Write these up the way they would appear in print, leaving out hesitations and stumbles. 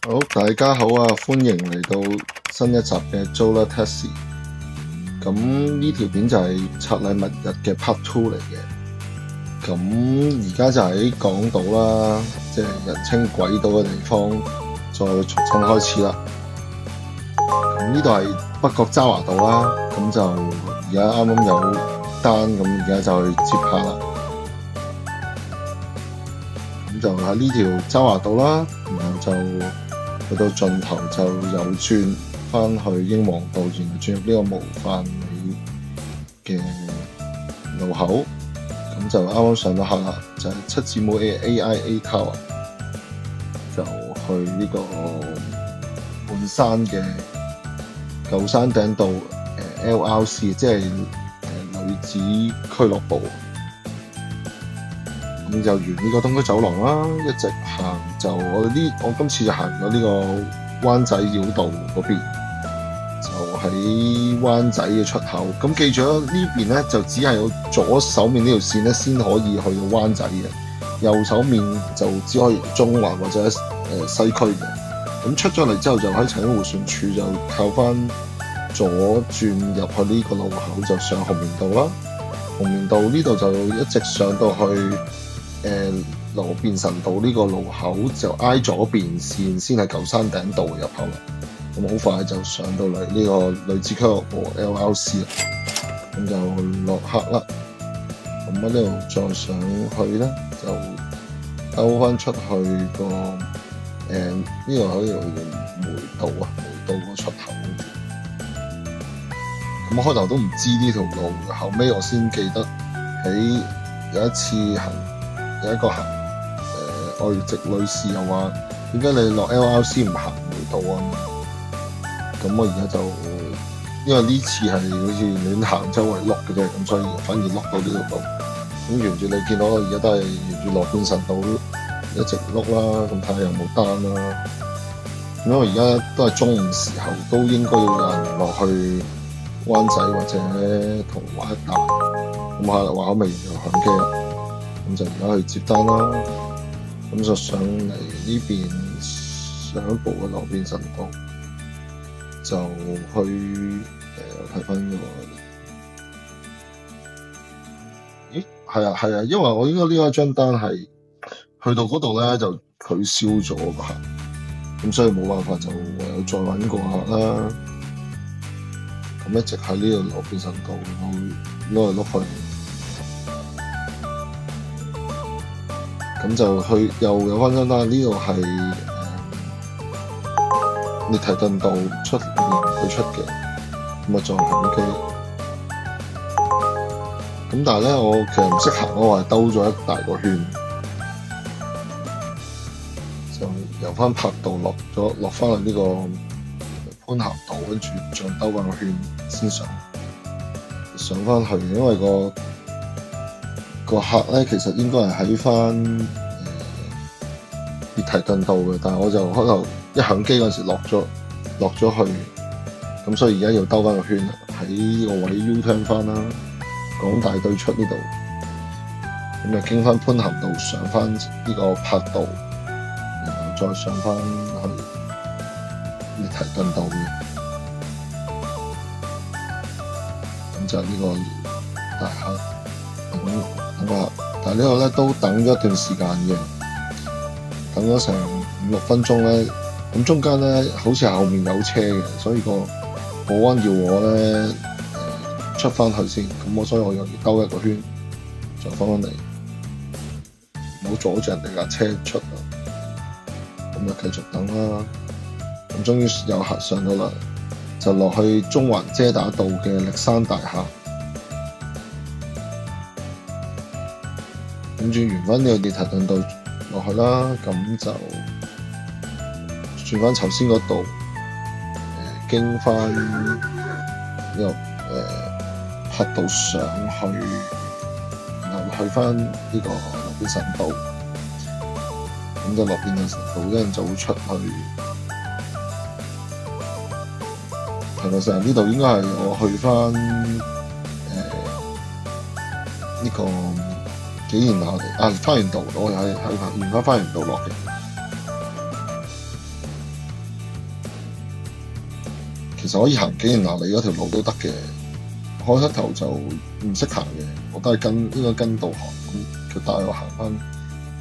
好，大家好啊！歡迎嚟到新一集嘅 Jola Taxi。咁呢條片就係拆禮物日嘅 Part Two 嚟嘅。咁而家就喺港島啦，即係人稱鬼島嘅地方，再重新開始啦。咁呢度係北角渣華道啦。咁就而家啱啱有單，咁而家就去接客啦。咁就喺呢條渣華道啦，然後就去到盡頭就右轉翻去英皇道，然後轉入呢個模範里嘅路口，咁就啱啱上到客啦，就係七字母 AIA Tower， 就去呢個半山嘅舊山頂道LRC， 即係女子俱樂部。咁就沿呢個東區走廊啦，一直行就我今次就行咗呢個灣仔繞道嗰邊，就喺灣仔嘅出口。咁記住呢邊咧就只係有左手面呢條線咧先可以去到灣仔嘅，右手面就只可以中環或者西區嘅。咁出咗嚟之後就喺長興迴旋處就靠翻左轉入去呢個路口，就上紅棉道啦。紅棉道呢度就一直上到去羅便臣道呢個路口，就挨左邊線先係舊山頂道嘅入口啦。咁好快就上到嚟呢個女子俱樂部 LRC 啦。咁就落客啦。咁喺呢度再上去咧，就兜翻出去個呢個可以叫梅道啊，梅道個出口。咁我開頭都唔知呢條路，後尾我先記得喺有一次有一個外籍女士又話：點解你落 LRC 唔行梅道啊？咁我而家就因為呢次係好似亂行周圍碌嘅啫，咁所以反而碌到呢條路。咁沿住你見到而家都係沿住羅便臣道一直碌啦，咁睇下有冇單啦。因為而家都係中午時候，都應該要有人落去灣仔或者銅鑼一帶。咁話口未完就響機啦。咁就而家去接單啦，咁就上嚟呢邊上一步嘅羅便臣道，就去睇翻呢個。咦，係啊，因為我應該呢一張單係去到嗰度咧就取消咗個客，咁所以冇辦法就唯有再揾個客啦。咁一直喺呢個羅便臣道碌嚟碌去。咁就去又有翻張單，呢度係列提頓道出面佢出嘅，咁啊再響機。咁但係咧，我其實唔識行，我話兜咗一大個圈，就由翻柏道落翻去呢個潘咸道，跟住再兜翻個圈先上翻去，因為個客咧其實應該係喺翻列提頓道嘅，但係我就開頭一響機嗰陣時落咗去，咁所以而家要兜翻個圈，喺呢個位 U-turn 翻啦，港大對出呢度，咁就經翻潘咸道上翻呢個柏道，然後再上翻去列提頓道嘅，咁就呢個大客。但係呢個咧都等咗一段時間嘅，等咗成5-6分鐘咧。咁中間咧好似後面有車嘅，所以個保安要我咧出翻去先。咁所以我又要兜一個圈，再翻嚟，唔好阻住人哋架車出啊。咁就繼續等啦。咁終於有客上到啦，就落去中環遮打道嘅力山大廈。咁轉完翻呢個列提頓道落去啦，咁就轉翻頭先嗰度，經翻呢個柏道上去，然後去翻呢個羅便臣道，咁就羅便臣道一陣就會出去。係咪成呢度應該係我去翻呢個幾年後嚟花園道，我係喺花園道落嘅。其實可以行紀賢拿利嗰條路都得嘅。開頭就唔識行嘅，我都係應該跟導航，咁佢帶我行翻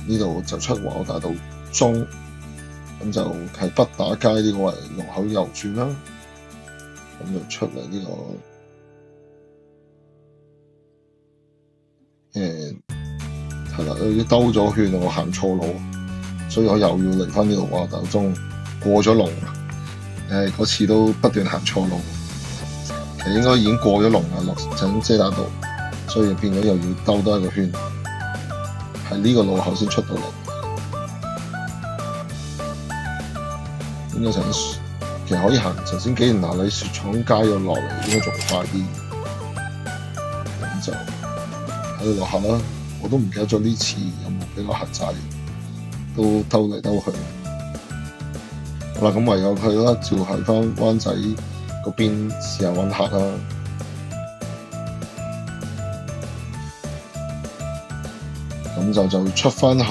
呢度就出皇后大道中，咁就係北打街呢個位路口右轉啦，咁就出嚟呢個係啦，要兜咗圈，我行錯路，所以我又要嚟翻呢度皇后大道中過咗龍，嗰次都不斷行錯路。其實應該已經過咗龍啦，落緊遮打道，所以變咗又要兜多一個圈，喺呢個路口先出到嚟。應該其實可以行頭先紀賢拿利雪廠街又落嚟，應該仲快啲。咁就喺度落客啦。我都唔記得咗呢次有冇俾我客仔，都兜嚟兜去。好啦，咁唯有去啦，照係翻灣仔嗰邊試下揾客啦。咁就出翻去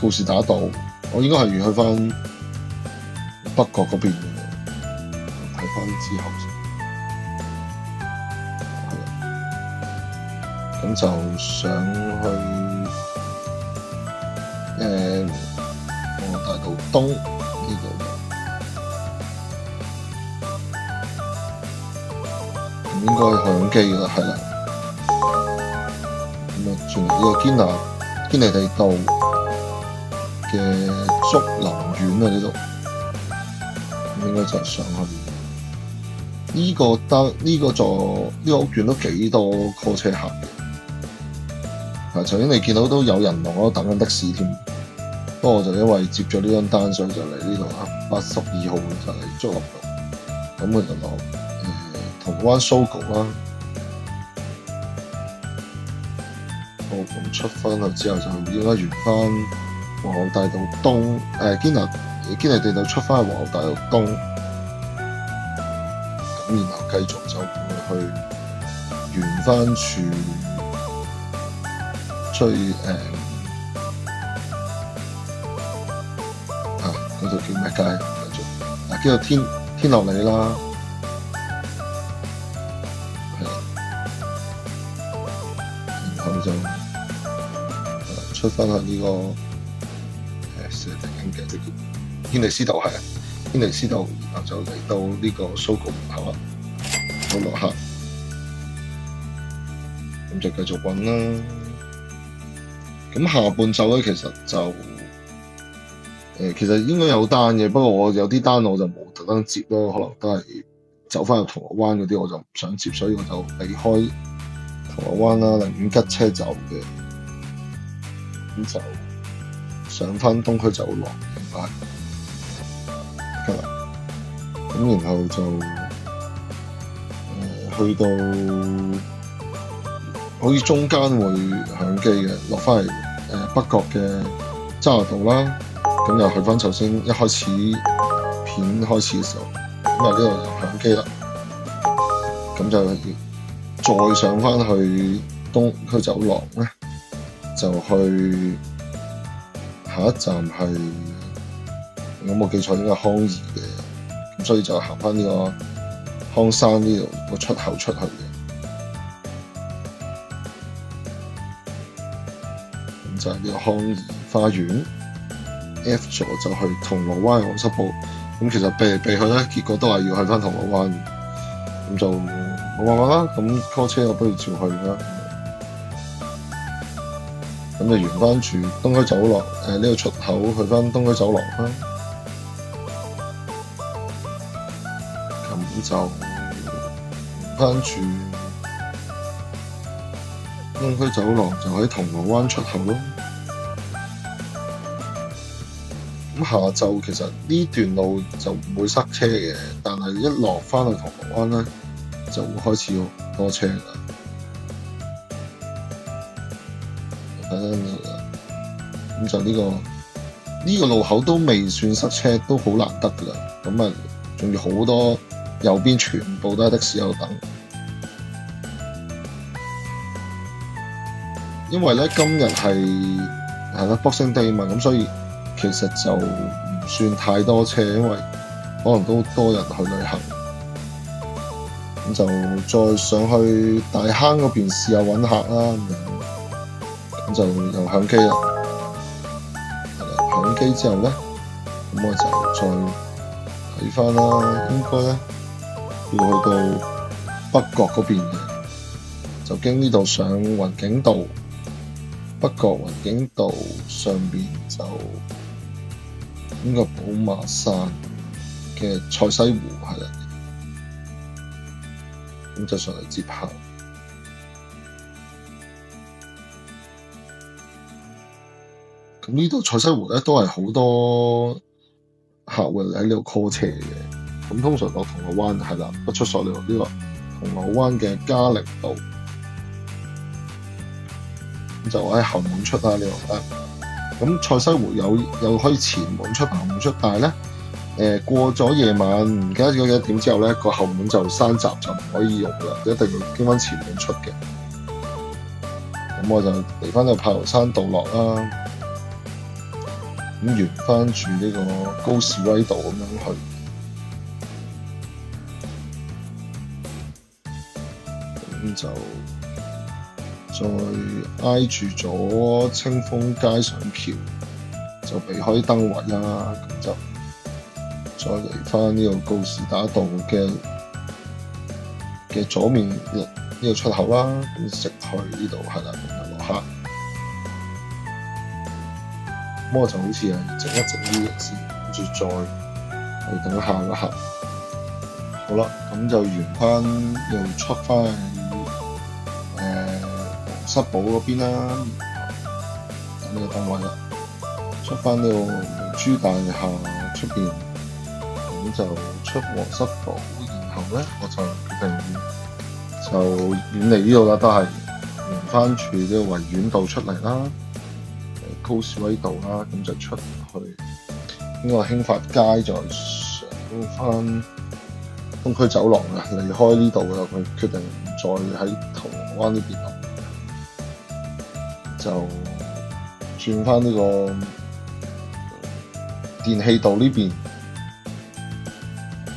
告士打道，我應該係去翻北角嗰邊嘅，睇翻之後先。咁就上去皇后大道東呢度。應該響機㗎啦，係啦。咁啊，轉嚟呢個堅尼地道嘅竹林苑啊，呢度應該就係上去。呢個屋苑都幾多 call 車客嘅。頭先你見到都有人同我等緊的士添，不過我就因為接咗呢張單，所以就嚟呢度啦。82號就嚟竹林道，咁佢就落銅鑼灣 Sogo 啦。好，咁出翻去之後就應該沿翻皇后大道東，堅尼地道出翻去皇后大道東，咁然後繼續就會去沿翻住最嗰度叫咩街？繼續叫做天樂里啦。就出翻去呢個成日停緊嘅即叫軒尼詩道，係啊，軒尼詩道，然後就嚟到呢個 Sogo 門口啦，好落客，咁就繼續揾啦。咁下半晝咧，其實應該有單嘅，不過我有啲單我就冇特登接咯，可能都係走翻入銅鑼灣嗰啲，我就唔想接，所以我就避開銅鑼灣啦，寧願吉車走嘅，咁就上翻東區走廊嘅街，係啦，咁然後就去到好似中間會響機嘅，落翻嚟北角嘅渣拿道啦，咁又去翻頭先一開始片開始嘅時候，咁啊呢度又響機啦，咁就再上翻去東區走廊咧，就去下一站係我冇記錯應該係康怡嘅，咁所以就行翻呢個康山呢度個出口出去嘅，咁就係呢個康怡花園 F 座就去銅鑼灣皇室堡，咁其實避嚟避去咧，結果都係要去翻銅鑼灣，咁就冇辦法啦，咁 call 車我不如照去啦。咁就沿翻住東區走廊，呢個出口去翻東區走廊啦。咁就沿翻住東區走廊就喺銅鑼灣出口咯。咁下晝其實呢段路就唔會塞車嘅，但係一落翻去銅鑼灣咧，就會開始多車啦。咁就呢個路口都未算塞車，都好難得噶啦。咁啊，仲要好多右邊全部都係的士喺度等。因為咧今日係啦 Boxing Day 嘛，咁所以其實就唔算太多車，因為可能都多人去旅行。咁就再上去大坑嗰邊試下揾客啦，咁就又響機啦。響機之後咧，咁我就再睇翻啦，應該咧要去到北角嗰邊嘅，就經呢度上雲景道，北角雲景道上邊就應該寶馬山嘅賽西湖係啦，咁就上嚟接客。咁呢度賽西湖咧都係好多客會喺呢度 call 車嘅。咁通常落銅鑼灣係啦，不出所料呢個銅鑼灣嘅嘉陵道，咁就喺後門出啊呢度。咁賽西湖有可以前門出後門出，但係咧過咗夜晚唔記得咗幾點之後咧，個後門就閂閘就唔可以用啦，一定要經翻前門出嘅。咁我就嚟翻個炮台山道落啦，咁沿翻住呢個高士威道咁樣去，咁就再挨住咗清風街上橋，就避開燈位啦，咁就再嚟翻呢個告士打道嘅左面呢個出口啦，咁直去呢度係啦，咁就落客。咁我就好似係整一整呢樣先，跟住再去等下個客。好啦，咁就完翻又出翻皇室堡嗰邊啦，等呢個燈位啦，出翻呢個明珠大廈出邊，咁就出皇室堡，然後咧我就決定就遠離呢度啦，都係沿翻住呢個維園道出嚟啦，高士威道啦，咁就出去呢個興發街，再上翻東區走廊啊，離開呢度啦，佢決定唔再喺銅鑼灣呢邊啦，就轉翻呢個電氣道呢邊，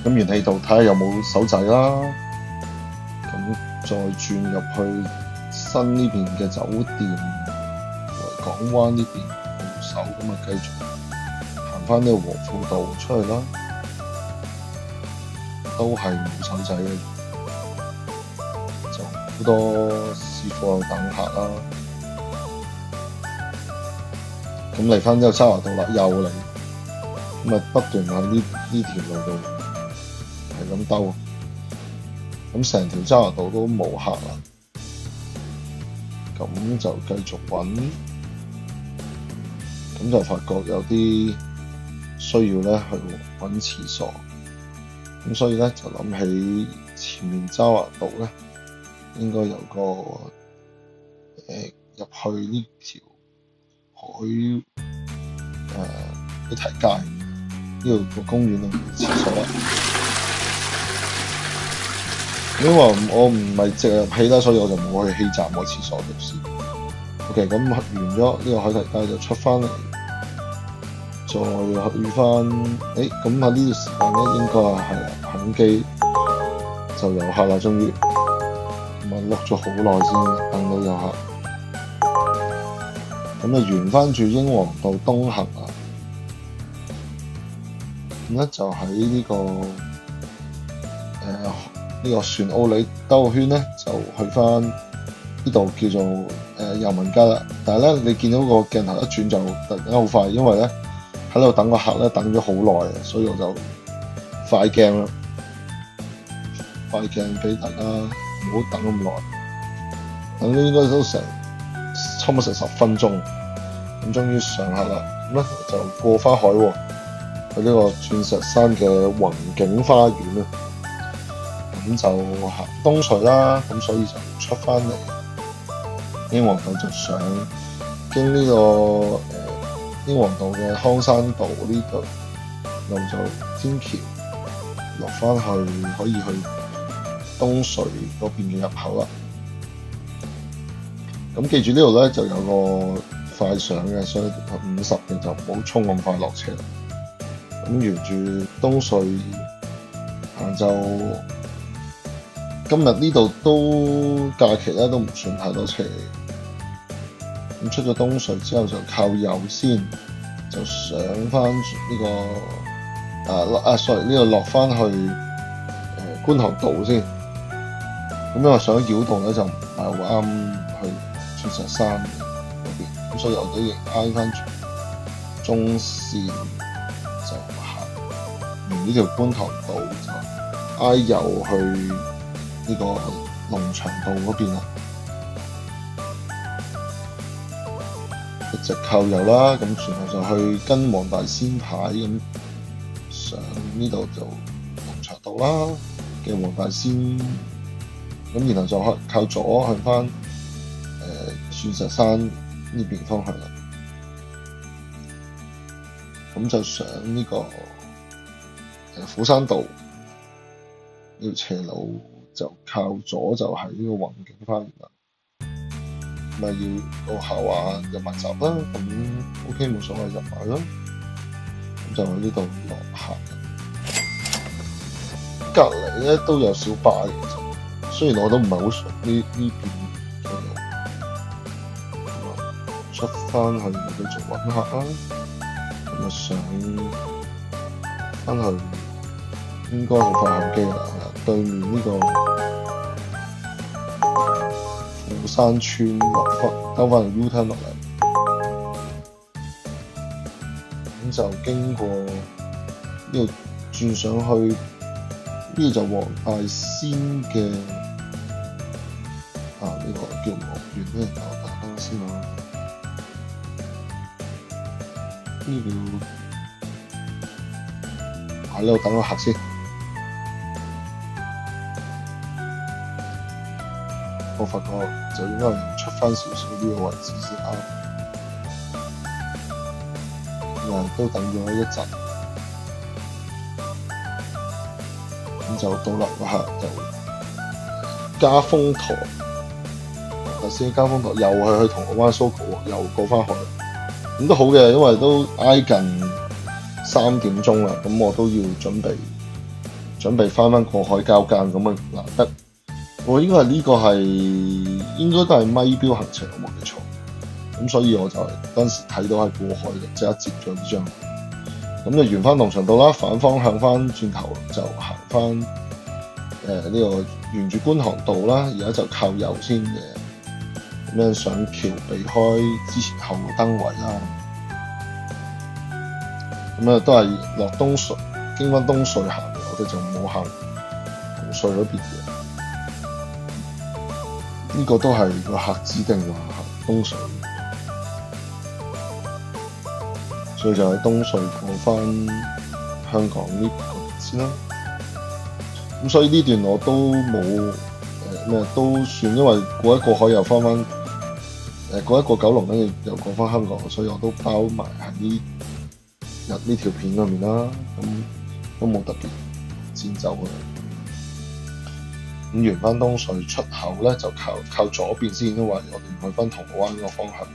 咁元氣道睇下有冇手仔啦，咁再轉入去新呢邊嘅酒店港灣呢邊冇手，咁啊繼續行翻呢個和富道出去啦，都係冇手仔嘅，就好多師傅喺度等客啦。咁嚟翻呢個渣華道啦，又嚟，咁啊不斷喺呢條路度係咁兜，咁成條渣華道都冇客啦，咁就繼續揾，咁就發覺有啲需要咧去揾廁所，咁所以咧就諗起前面渣華道咧應該有個入去呢條海一提街呢度個公園度嘅廁所啦。因為我唔係直入氣啦，所以我就冇去氣站個廁所度先。OK， 咁完咗呢個海堤街就出翻嚟，再去翻。咁喺呢段時間咧，應該係啦，響機就有客啦，終於咁啊，碌咗好耐先等到有客。咁啊，沿翻住英皇道東行啊，咁咧就喺呢個呢個船澳里兜個圈咧，就去翻呢度叫做油民街啦。但係咧，你見到個鏡頭一轉就突然間好快，因為咧喺度等個客咧等咗好耐，所以我就快鏡啦，快鏡俾大家唔好等咁耐，等咗應該都差唔多成10分鐘，咁終於上客啦。咁咧就過翻海喎，去呢個鑽石山嘅雲景花園啦。咁就行東隧啦，咁所以就出翻嚟英皇道就上經呢個英皇道嘅康山道呢度，又就天橋落翻去可以去東隧嗰邊嘅入口啦。咁記住呢度咧就有個快上嘅，所以50嘅就唔好衝咁快落車啦。咁沿住東隧行就今日呢度都假期咧，都唔算太多車。咁出咗東隧之後就靠右先，就上翻呢個sorry 呢度落翻去觀塘道先。咁因為上咗繞道咧就唔係好啱去鑽石山嗰邊，咁所以我都要挨翻中線就行完呢條觀塘道就挨右去呢個龍翔道嗰邊啦。一直靠右啦，咁然後就去跟黃大仙牌咁上呢度就龍翔道啦嘅黃大仙，咁然後就靠左去翻鑽石山呢邊方向啦。咁就上呢個虎山道呢條斜路，就靠左就係呢個雲景花園啦。咪要到下話入埋閘啦，咁 OK 冇所謂入埋啦，咁就喺呢度落客。隔離咧都有小巴嘅，其實雖然我都唔係好熟呢邊嘅路，出翻去繼續揾客啦，咁啊上翻去應該好快行機啦，對面呢個虎山村落翻兜翻個 U-turn 落嚟，咁就經過呢度轉上去，呢度就黃大仙嘅呢個叫樂園咧，我等下先啊，呢度喺呢度等個客先。我發覺就應該係出翻少少呢個位置先啱，都等咗一陣，咁就到啦，個客就嘉豐台，頭先嘉豐台又係去銅鑼灣 Sogo 又過翻去，咁都好嘅，因為都挨近3點鐘啦，咁我都要準備翻過海交間，咁啊難得。我應該係呢個係應該都係咪標行程，我冇記錯，咁所以我就當時睇到係過海嘅，即刻接咗呢張，咁就沿翻龍翔道啦，反方向翻轉頭就行翻呢個沿住觀塘道啦，而家就靠右先嘅，咁樣上橋避開之前後路燈位啦，咁啊都係落東隧，經翻東隧行嘅，我哋就冇行紅隧嗰邊嘅。呢個都係個客指定話行東隧，所以就喺東隧過翻香港呢個先啦。咁所以呢段我都冇都算，因為過一過海又翻翻過一過九龍，跟住又過翻香港，所以我都包埋喺呢條片裏面啦。咁都冇特別遷就嘅。咁完翻東隧出口咧，就靠左邊先，因為我哋去翻銅鑼灣個方向，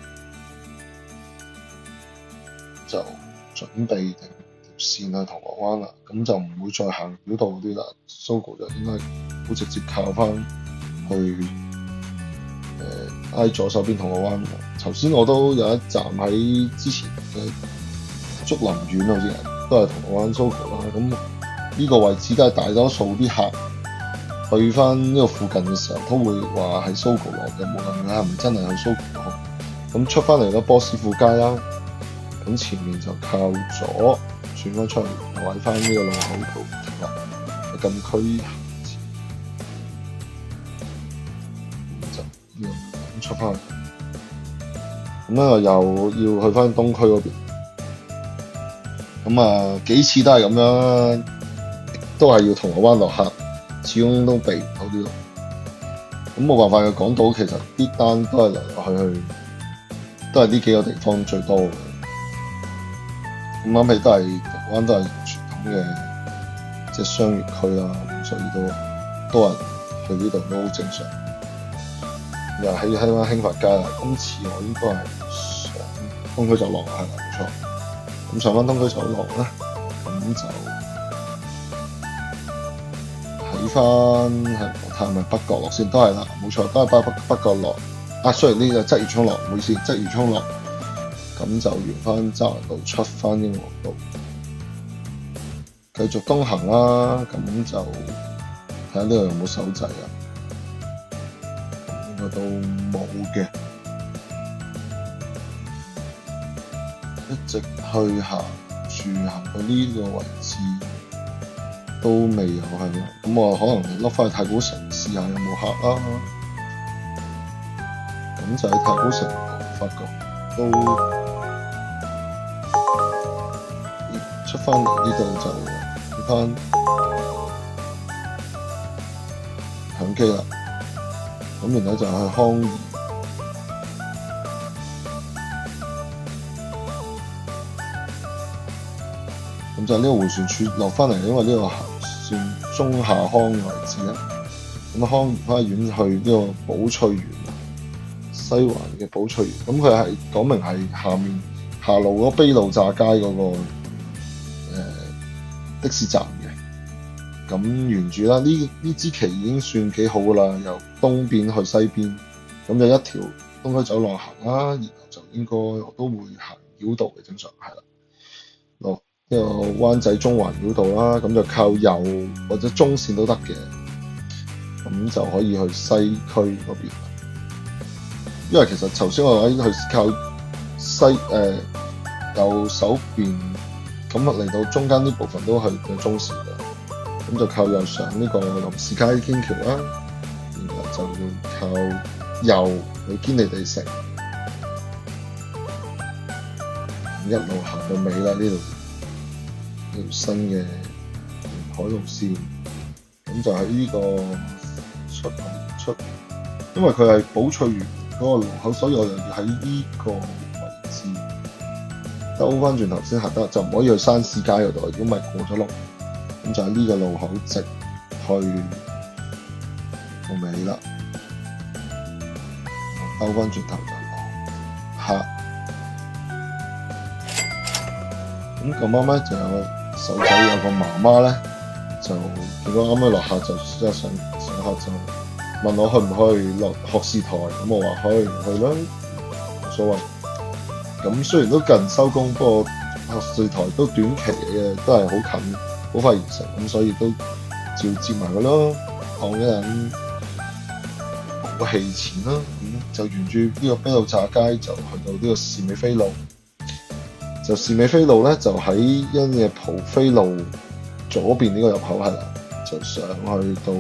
就準備定條線去銅鑼灣啦。咁就唔會再行繞道嗰啲啦。Sogo 就應該好直接靠翻去挨左手邊銅鑼灣。頭先我都有一站喺之前嘅竹林苑，好似都係銅鑼灣 Sogo 啦。咁呢個位置都係大多數啲客去翻呢個附近嘅時候，都會話係 Sogo 落嘅，無論佢係咪真係去 Sogo 落。咁出翻嚟咧，波斯富街啦，咁前面就靠左轉翻出嚟，喺翻呢個路口度停落禁區，就呢個出翻去。咁咧又要去翻東區嗰邊，咁幾次都係咁樣，都係要銅鑼灣落客。始終都避唔到呢度，咁冇辦法嘅。港島其實啲單都係嚟嚟去去，都係呢幾個地方最多嘅。咁啱起都係銅鑼灣都係傳統嘅即係商業區啦，咁所以都多人去呢度都好正常。又喺翻興發街啦，今次我應該係上東區走廊係冇錯。咁上翻東區走廊咧，咁就喺睇翻係咪北角落先？都係啦，冇錯，都係北角落。雖然呢個鰂魚涌落，唔好意思，鰂魚涌落，咁就沿翻渣拿道出翻英皇道，繼續東行啦。咁就睇下呢度有冇手掣啊？應該都冇嘅，一直去行到呢個位置都未有係啦。咁我可能落翻去太古城試下有冇客啦。咁就喺太古城發覺都出翻嚟呢度就睇翻響機啦。咁然後就去康怡，咁就呢個迴旋處落翻嚟，因為呢個算中下康嘅位置啦。咁康怡花園去呢個寶翠園。西環嘅寶翠園，咁佢係講明係下路嗰卑路乍街嗰個的士站嘅。咁沿住啦，呢支旗已經算幾好噶啦，由東邊去西邊，咁就一條東區走廊行啦，然後就應該我都會行繞道嘅，正常係啦。落呢個灣仔中環繞道啦，咁就靠右或者中線都得嘅，咁就可以去西區嗰邊。因為其實頭先我話去靠右手邊，咁嚟到中間呢部分都係嘅中線嘅，咁就靠右上呢個林士街天橋啦，然後就要靠右去堅尼地城，一路行到尾啦。呢度條新嘅沿海路線，咁就喺呢個出，因為佢係寶翠園嗰個路口，所以我就要喺呢個位置兜翻轉頭先行得，就唔可以去山市街嗰度，如果唔係過咗龍。咁就喺呢個路口直去到尾啦，兜翻轉頭就落客。咁咁啱咧就有個手仔，有個媽媽咧就見到啱啱落客就即係上客就問我去唔去落學士台，咁我話去啦，冇所謂。咁雖然都近收工，不過學士台都短期嘅，都係好近，好快完成，咁所以都照接埋佢咯，當一陣冇氣錢啦。咁就沿住呢個卑路乍街就去到呢個士美菲路，就士美菲路咧就喺因嘅蒲飛路左邊呢個入口係啦，就上去到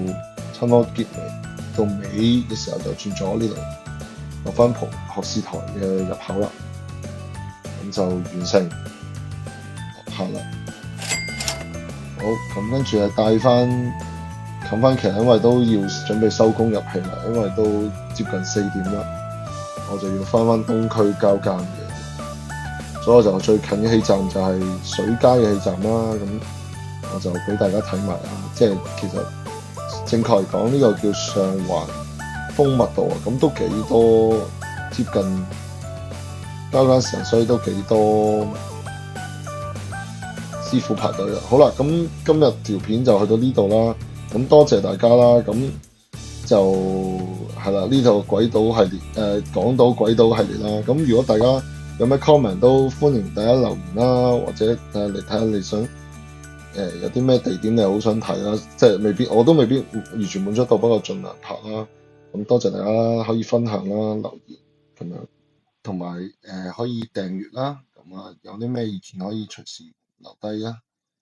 差唔多結尾。到尾嘅時候就轉咗呢度，落翻蒲學士台嘅入口啦，咁就完成落客啦。好，咁跟住係帶翻冚翻旗，因為都要準備收工入戲啦，因為都接近4點啦，我就要翻東區交更嘅，所以我就最近嘅戲站就係水街嘅戲站啦。咁我就俾大家睇埋啦，即係其實。正確嚟講，呢個叫上環豐密道啊，咁都幾多接近交更時間，所以都幾多師傅排隊啦。好啦，咁今日條片就去到呢度啦，咁多謝大家啦。咁就係啦，呢度鬼島系列港島鬼島系列啦。咁如果大家有咩 comment 都歡迎大家留言啦，或者嚟睇下你想。有啲咩地點你好想睇啦，即係我都未必完全滿足到，不過盡量拍啦。咁多謝大家可以分享啦、留言咁樣，同埋可以訂閱啦。咁有啲咩意見可以隨時留低啦。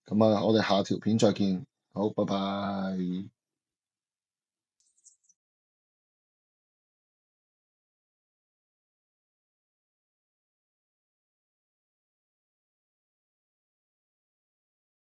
咁我哋下條片再見，好，拜拜。